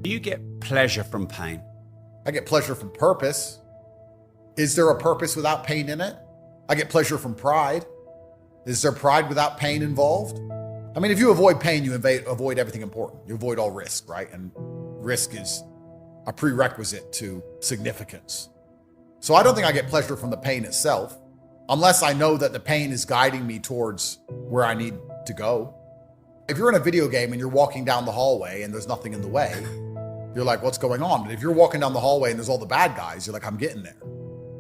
Do you get pleasure from pain? I get pleasure from purpose. Is there a purpose without pain in it? I get pleasure from pride. Is there pride without pain involved? I mean, if you avoid pain, you avoid everything important. You avoid all risk, right? And risk is a prerequisite to significance. So I don't think I get pleasure from the pain itself, unless I know that the pain is guiding me towards where I need to go. If you're in a video game and you're walking down the hallway and there's nothing in the way, you're like, what's going on? But if you're walking down the hallway and there's all the bad guys, you're like, I'm getting there.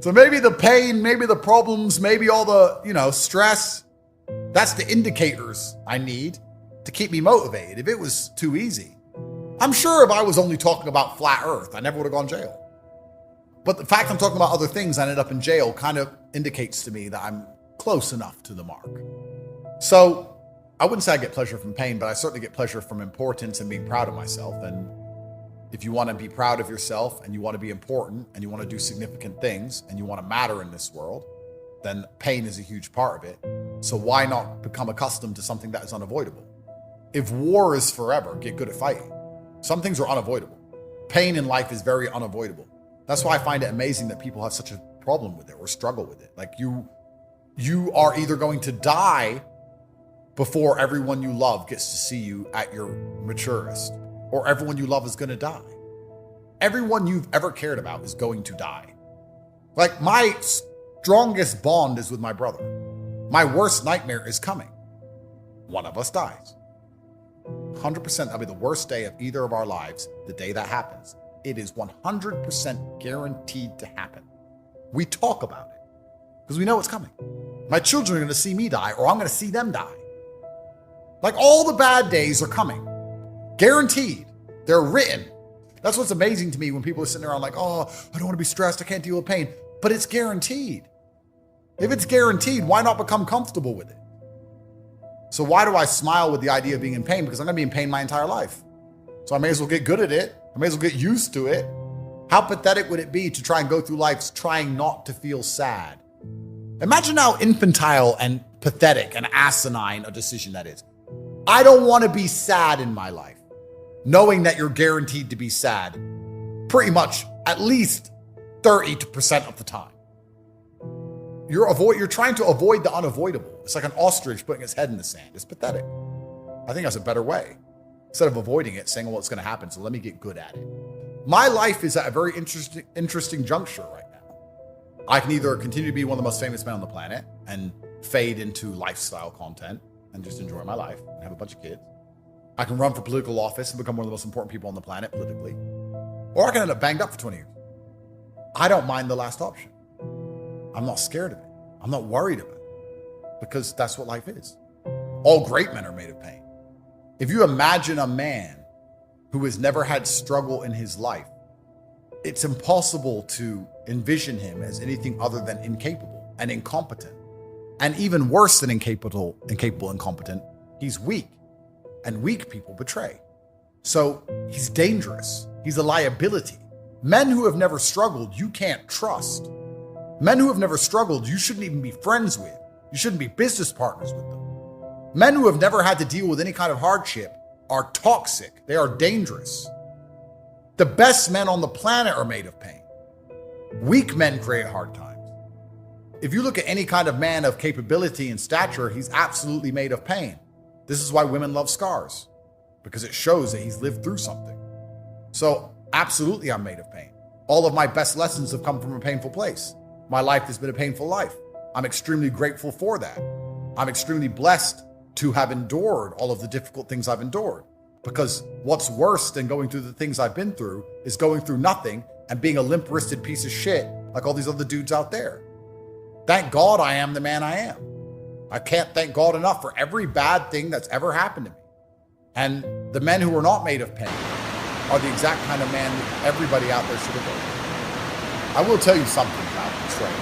So maybe the pain, maybe the problems, maybe all the, stress, that's the indicators I need to keep me motivated. If it was too easy, I'm sure if I was only talking about flat earth, I never would have gone to jail. But the fact I'm talking about other things, I ended up in jail, kind of indicates to me that I'm close enough to the mark. So I wouldn't say I get pleasure from pain, but I certainly get pleasure from importance and being proud of myself. And if you want to be proud of yourself and you want to be important and you want to do significant things and you want to matter in this world, then pain is a huge part of it. So why not become accustomed to something that is unavoidable? If war is forever, get good at fighting. Some things are unavoidable. Pain in life is very unavoidable. That's why I find it amazing that people have such a problem with it or struggle with it. Like you are either going to die before everyone you love gets to see you at your maturest, or everyone you love is going to die. Everyone you've ever cared about is going to die. Like my strongest bond is with my brother. My worst nightmare is coming. One of us dies. 100% that'll be the worst day of either of our lives, the day that happens. It is 100% guaranteed to happen. We talk about it because we know it's coming. My children are going to see me die, or I'm going to see them die. Like all the bad days are coming. Guaranteed. They're written. That's what's amazing to me when people are sitting around like, oh, I don't want to be stressed. I can't deal with pain. But it's guaranteed. If it's guaranteed, why not become comfortable with it? So why do I smile with the idea of being in pain? Because I'm going to be in pain my entire life. So I may as well get good at it. I may as well get used to it. How pathetic would it be to try and go through life trying not to feel sad? Imagine how infantile and pathetic and asinine a decision that is. I don't want to be sad in my life, knowing that you're guaranteed to be sad pretty much at least 30% of the time. You're trying to avoid the unavoidable. It's like an ostrich putting its head in the sand. It's pathetic. I think that's a better way. Instead of avoiding it, saying, well, it's going to happen, so let me get good at it. My life is at a very interesting juncture right now. I can either continue to be one of the most famous men on the planet and fade into lifestyle content and just enjoy my life and have a bunch of kids. I can run for political office and become one of the most important people on the planet politically. Or I can end up banged up for 20 years. I don't mind the last option. I'm not scared of it. I'm not worried about it because that's what life is. All great men are made of pain. If you imagine a man who has never had struggle in his life, it's impossible to envision him as anything other than incapable and incompetent. And even worse than incapable and competent, he's weak. And weak people betray. So he's dangerous. He's a liability. Men who have never struggled, you can't trust. Men who have never struggled, you shouldn't even be friends with. You shouldn't be business partners with them. Men who have never had to deal with any kind of hardship are toxic. They are dangerous. The best men on the planet are made of pain. Weak men create hard times. If you look at any kind of man of capability and stature, he's absolutely made of pain. This is why women love scars, because it shows that he's lived through something. So absolutely, I'm made of pain. All of my best lessons have come from a painful place. My life has been a painful life. I'm extremely grateful for that. I'm extremely blessed to have endured all of the difficult things I've endured, because what's worse than going through the things I've been through is going through nothing and being a limp-wristed piece of shit like all these other dudes out there. Thank God I am the man I am. I can't thank God enough for every bad thing that's ever happened to me. And the men who are not made of pain are the exact kind of man that everybody out there should have been. I will tell you something about betrayal.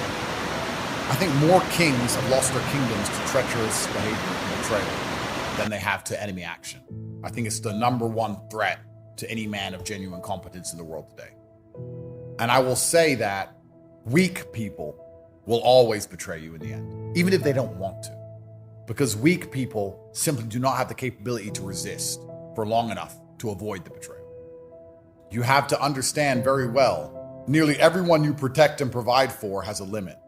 I think more kings have lost their kingdoms to treacherous behavior and betrayal than they have to enemy action. I think it's the number one threat to any man of genuine competence in the world today. And I will say that weak people will always betray you in the end, even if they don't want to. Because weak people simply do not have the capability to resist for long enough to avoid the betrayal. You have to understand very well, nearly everyone you protect and provide for has a limit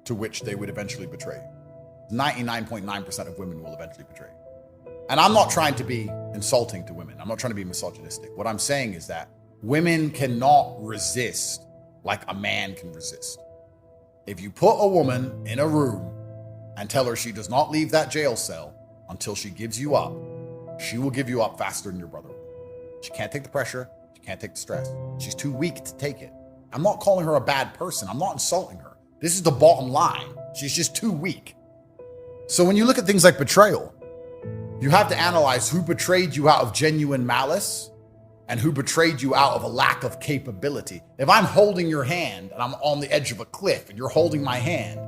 to which they would eventually betray you. 99.9% of women will eventually betray you. And I'm not trying to be insulting to women. I'm not trying to be misogynistic. What I'm saying is that women cannot resist like a man can resist. If you put a woman in a room and tell her she does not leave that jail cell until she gives you up, she will give you up faster than your brother will. She can't take the pressure. She can't take the stress. She's too weak to take it. I'm not calling her a bad person. I'm not insulting her. This is the bottom line. She's just too weak. So when you look at things like betrayal, you have to analyze who betrayed you out of genuine malice and who betrayed you out of a lack of capability. If I'm holding your hand and I'm on the edge of a cliff and you're holding my hand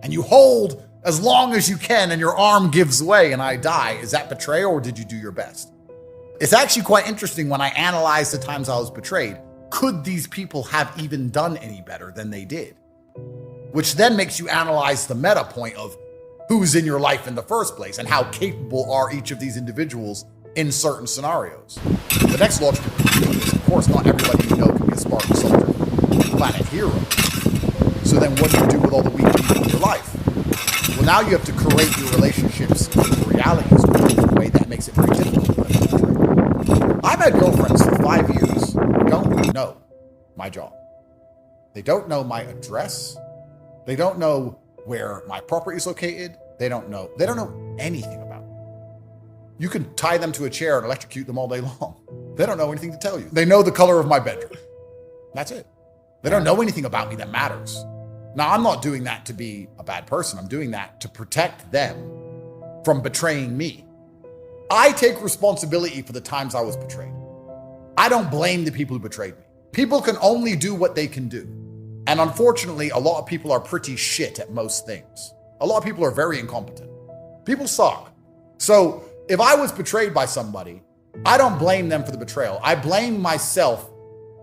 and you hold as long as you can and your arm gives way and I die, is that betrayal or did you do your best? It's actually quite interesting when I analyze the times I was betrayed. Could these people have even done any better than they did? Which then makes you analyze the meta point of who's in your life in the first place and how capable are each of these individuals in certain scenarios. The next logical conclusion is, of course, not everybody you know can be a Spartan soldier, planet hero. So then what do you do with all the weak people in your life? Well, now you have to create your relationships with realities in a way that makes it very difficult for them to betray. I've had girlfriends for 5 years who don't know my job. They don't know my address. They don't know where my property is located. They don't know anything about me. You can tie them to a chair and electrocute them all day long. They don't know anything to tell you. They know the color of my bedroom. That's it. They don't know anything about me that matters. Now, I'm not doing that to be a bad person. I'm doing that to protect them from betraying me. I take responsibility for the times I was betrayed. I don't blame the people who betrayed me. People can only do what they can do. And unfortunately, a lot of people are pretty shit at most things. A lot of people are very incompetent. People suck. So if I was betrayed by somebody, I don't blame them for the betrayal. I blame myself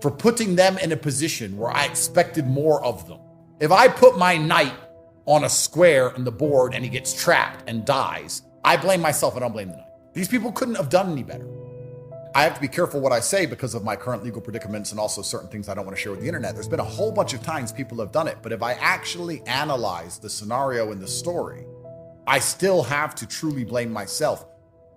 for putting them in a position where I expected more of them. If I put my knight on a square in the board and he gets trapped and dies, I blame myself. I don't blame the knight. These people couldn't have done any better. I have to be careful what I say because of my current legal predicaments and also certain things I don't want to share with the internet. There's been a whole bunch of times people have done it, but if I actually analyze the scenario in the story, I still have to truly blame myself,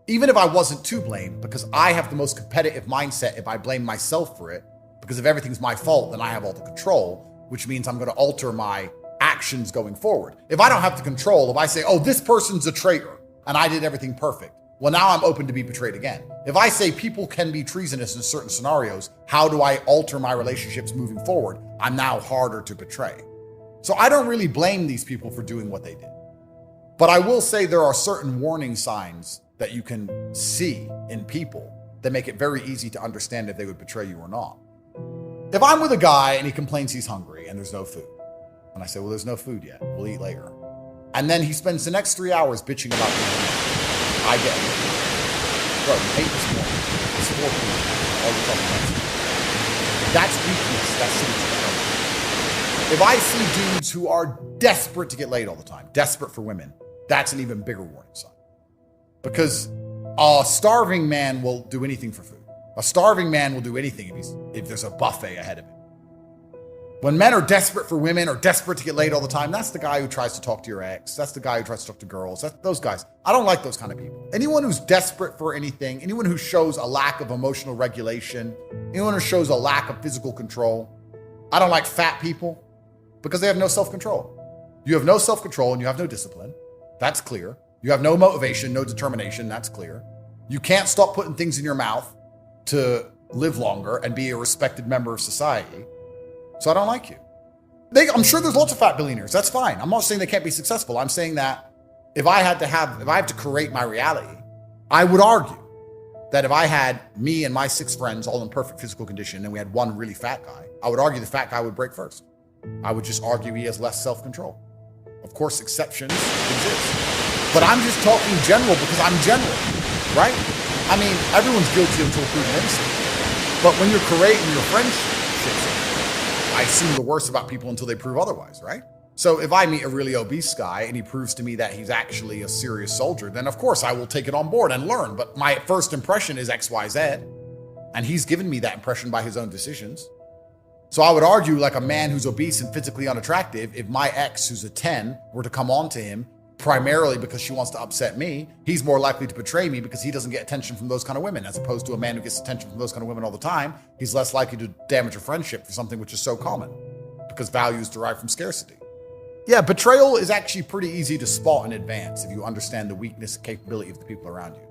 even if I wasn't to blame, because I have the most competitive mindset if I blame myself for it, because if everything's my fault, then I have all the control, which means I'm going to alter my actions going forward. If I don't have the control, if I say, oh, this person's a traitor and I did everything perfect, well, now I'm open to be betrayed again. If I say people can be treasonous in certain scenarios, how do I alter my relationships moving forward? I'm now harder to betray. So I don't really blame these people for doing what they did. But I will say there are certain warning signs that you can see in people that make it very easy to understand if they would betray you or not. If I'm with a guy and he complains he's hungry and there's no food, and I say, well, there's no food yet, we'll eat later. And then he spends the next 3 hours bitching about the I get it. Bro, you ate this morning. It's 4 p.m. All you're talking about. That's weakness. That's shit. If I see dudes who are desperate to get laid all the time, desperate for women, that's an even bigger warning sign. Because a starving man will do anything for food. A starving man will do anything if there's a buffet ahead of him. When men are desperate for women or desperate to get laid all the time, that's the guy who tries to talk to your ex. That's the guy who tries to talk to girls. That's those guys. I don't like those kind of people. Anyone who's desperate for anything, anyone who shows a lack of emotional regulation, anyone who shows a lack of physical control. I don't like fat people because they have no self-control. You have no self-control and you have no discipline. That's clear. You have no motivation, no determination. That's clear. You can't stop putting things in your mouth to live longer and be a respected member of society. So I don't like you. I'm sure there's lots of fat billionaires. That's fine. I'm not saying they can't be successful. I'm saying that if I have to create my reality, I would argue that if I had me and my 6 friends all in perfect physical condition and we had one really fat guy, I would argue the fat guy would break first. I would just argue he has less self-control. Of course, exceptions exist. But I'm just talking general because I'm general, right? I mean, everyone's guilty until proven innocent. But when you're creating your friendships, I assume the worst about people until they prove otherwise, right? So if I meet a really obese guy and he proves to me that he's actually a serious soldier, then of course I will take it on board and learn. But my first impression is X, Y, Z. And he's given me that impression by his own decisions. So I would argue, like a man who's obese and physically unattractive, if my ex, who's a 10, were to come on to him primarily because she wants to upset me, he's more likely to betray me because he doesn't get attention from those kind of women, as opposed to a man who gets attention from those kind of women all the time. He's less likely to damage a friendship for something which is so common, because value is derived from scarcity. Yeah, betrayal is actually pretty easy to spot in advance if you understand the weakness and capability of the people around you.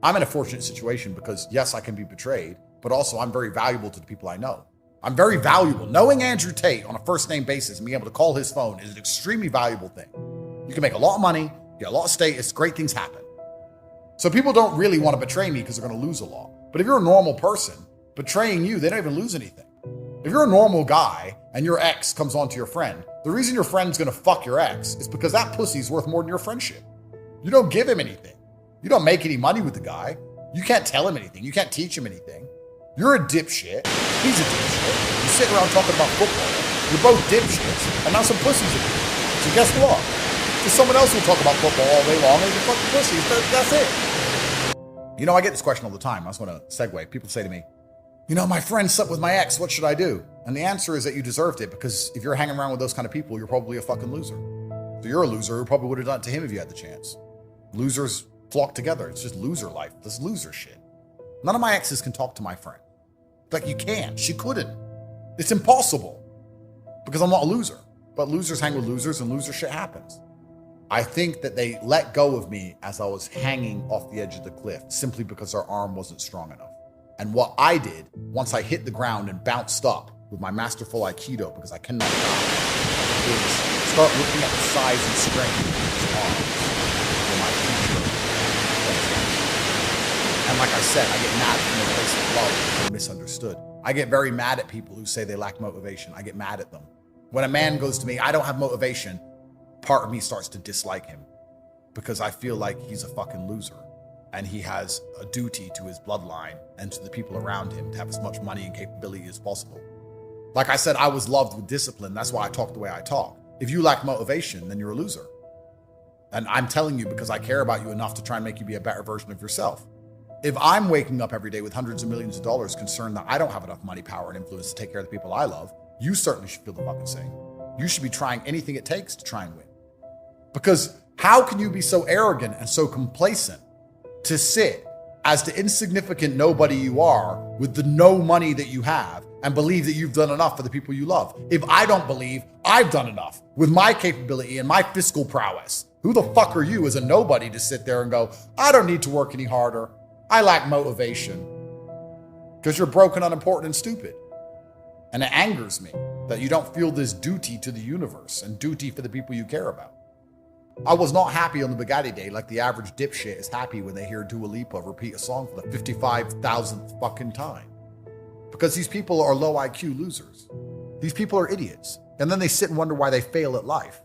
I'm in a fortunate situation because, yes, I can be betrayed, but also I'm very valuable to the people I know. I'm very valuable. Knowing Andrew Tate on a first name basis and being able to call his phone is an extremely valuable thing. You can make a lot of money, get a lot of status, great things happen. So people don't really want to betray me because they're going to lose a lot. But if you're a normal person, betraying you, they don't even lose anything. If you're a normal guy and your ex comes on to your friend, the reason your friend's going to fuck your ex is because that pussy's worth more than your friendship. You don't give him anything. You don't make any money with the guy. You can't tell him anything. You can't teach him anything. You're a dipshit. He's a dipshit. You sit around talking about football. You're both dipshits, and now some pussies are here. So guess what? There's someone else who'll talk about football all day long and you fucking pussies. That's it. You know, I get this question all the time. I just want to segue. People say to me, you know, my friend slept with my ex. What should I do? And the answer is that you deserved it, because if you're hanging around with those kind of people, you're probably a fucking loser. So you're a loser who probably would have done it to him if you had the chance. Losers flock together. It's just loser life. This loser shit. None of my exes can talk to my friend. Like, you can't. She couldn't. It's impossible because I'm not a loser. But losers hang with losers and loser shit happens. I think that they let go of me as I was hanging off the edge of the cliff simply because our arm wasn't strong enough. And what I did, once I hit the ground and bounced up with my masterful Aikido, because I cannot die, is start looking at the size and strength of these arms for my future. And like I said, I get mad from a place of love and misunderstood. I get very mad at people who say they lack motivation. I get mad at them. When a man goes to me, I don't have motivation, part of me starts to dislike him because I feel like he's a fucking loser. And he has a duty to his bloodline and to the people around him to have as much money and capability as possible. Like I said, I was loved with discipline. That's why I talk the way I talk. If you lack motivation, then you're a loser. And I'm telling you because I care about you enough to try and make you be a better version of yourself. If I'm waking up every day with hundreds of millions of dollars concerned that I don't have enough money, power, and influence to take care of the people I love, you certainly should feel the fucking same. You should be trying anything it takes to try and win. Because how can you be so arrogant and so complacent to sit as the insignificant nobody you are with the no money that you have and believe that you've done enough for the people you love? If I don't believe I've done enough with my capability and my fiscal prowess, who the fuck are you as a nobody to sit there and go, I don't need to work any harder. I lack motivation. Because you're broken, unimportant, and stupid. And it angers me that you don't feel this duty to the universe and duty for the people you care about. I was not happy on the Bugatti day like the average dipshit is happy when they hear Dua Lipa repeat a song for the 55,000th fucking time. Because these people are low IQ losers. These people are idiots. And then they sit and wonder why they fail at life.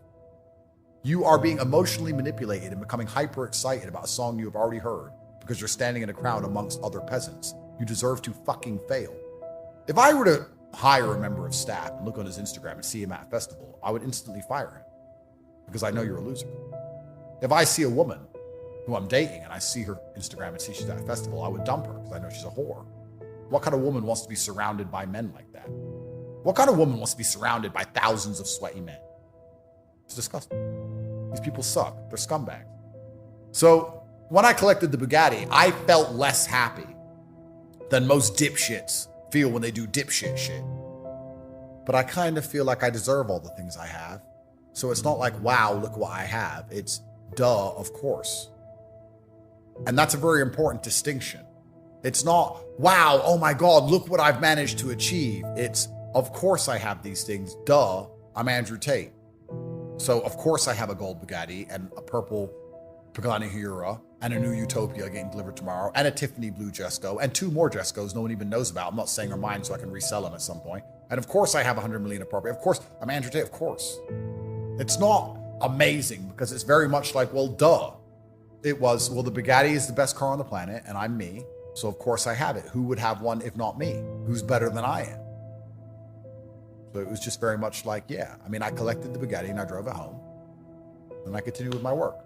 You are being emotionally manipulated and becoming hyper excited about a song you have already heard because you're standing in a crowd amongst other peasants. You deserve to fucking fail. If I were to hire a member of staff and look on his Instagram and see him at a festival, I would instantly fire him. Because I know you're a loser. If I see a woman who I'm dating and I see her Instagram and see she's at a festival, I would dump her because I know she's a whore. What kind of woman wants to be surrounded by men like that? What kind of woman wants to be surrounded by thousands of sweaty men? It's disgusting. These people suck. They're scumbags. So when I collected the Bugatti, I felt less happy than most dipshits feel when they do dipshit shit. But I kind of feel like I deserve all the things I have. So it's not like, wow, look what I have. It's, duh, of course. And that's a very important distinction. It's not, wow, oh my God, look what I've managed to achieve. It's, of course I have these things. Duh, I'm Andrew Tate. So of course I have a gold Bugatti and a purple Pagani Hura and a new Utopia getting delivered tomorrow and a Tiffany blue Jesco and 2 more Jescos no one even knows about. I'm not saying are mine so I can resell them at some point. And of course I have 100 million of property. Of course, I'm Andrew Tate, of course. It's not amazing because it's very much like, well, duh. It was, well, the Bugatti is the best car on the planet and I'm me. So of course I have it. Who would have one if not me? Who's better than I am? So it was just very much like, yeah. I mean, I collected the Bugatti and I drove it home and I continued with my work.